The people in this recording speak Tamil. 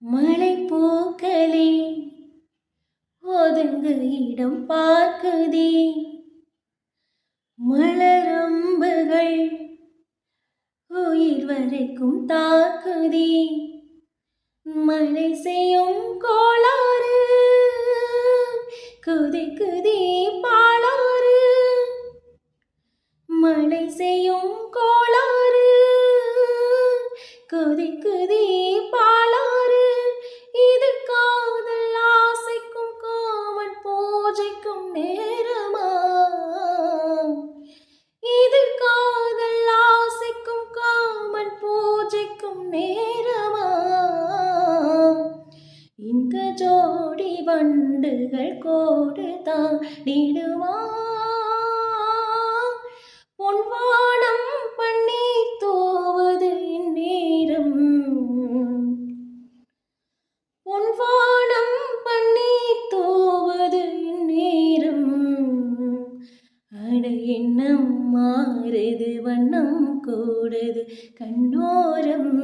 மலை பூக்களே ஒதுங்கு இடம் பார்க்குதே. மலரம்புகள் உயிர் வரைக்கும் தாக்குதே. மழை செய்யும் கோளாறு குதிக்குதே பாலாறு. மழை செய்யும் கோளாறு குதிக்குதே பாலாறு. இது காதல் ஆசைக்கும் காமன் பூஜைக்கும் நேரமா? இது காதல் ஆசைக்கும் காமன் பூஜைக்கும் நேரமா? இந்த ஜோடி வண்டுகள் கோடு தாண்டிடுமா? பொன்வானம் பண்ணி தூவது நேரம். பொன்வானம் பண்ணி தூவது நேரம். அட எண்ணம் மாறுது வண்ணம் கூடுது கண்ணோரம்.